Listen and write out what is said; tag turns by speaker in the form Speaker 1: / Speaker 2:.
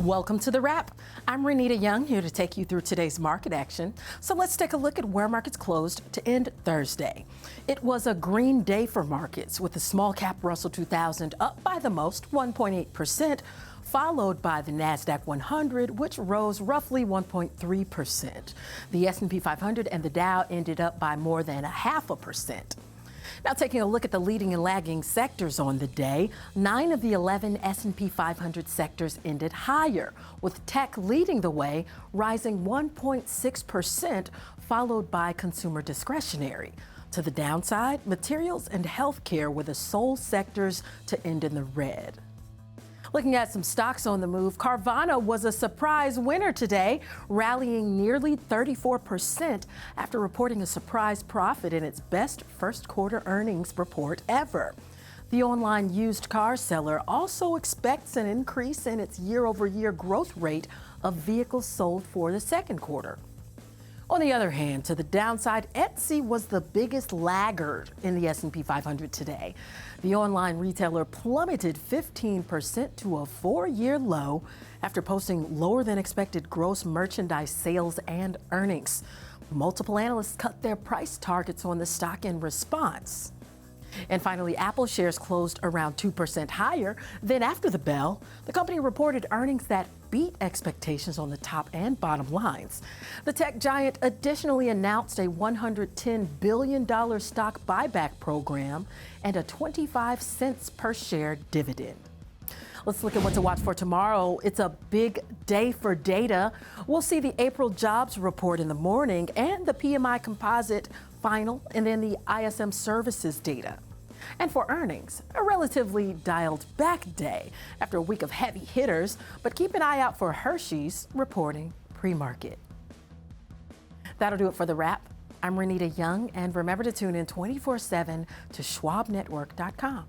Speaker 1: Welcome to The Wrap. I'm Renita Young, here to take you through today's market action. So let's take a look at where markets closed to end Thursday. It was a green day for markets, with the small cap Russell 2000 up by the most, 1.8%, followed by the NASDAQ 100, which rose roughly 1.3%. The S&P 500 and the Dow ended up by more than 0.5%. Now, taking a look at the leading and lagging sectors on the day, 9 of the 11 S&P 500 sectors ended higher, with tech leading the way, rising 1.6%, followed by consumer discretionary. To the downside, materials and healthcare were the sole sectors to end in the red. Looking at some stocks on the move, Carvana was a surprise winner today, rallying nearly 34% after reporting a surprise profit in its best first quarter earnings report ever. The online used car seller also expects an increase in its year-over-year growth rate of vehicles sold for the second quarter. On the other hand, to the downside, Etsy was the biggest laggard in the S&P 500 today. The online retailer plummeted 15% to a 4-year low after posting lower than expected gross merchandise sales and earnings. Multiple analysts cut their price targets on the stock in response. And finally, Apple shares closed around 2% higher. Then after the bell, the company reported earnings that beat expectations on the top and bottom lines. The tech giant additionally announced a $110 billion stock buyback program and a 25 cents per share dividend. Let's look at what to watch for tomorrow. It's a big day for data. We'll see the April jobs report in the morning and the PMI composite final, and then the ISM services data. And for earnings, a relatively dialed back day after a week of heavy hitters, but keep an eye out for Hershey's reporting pre-market. That'll do it for The Wrap. I'm Renita Young, and remember to tune in 24/7 to schwabnetwork.com.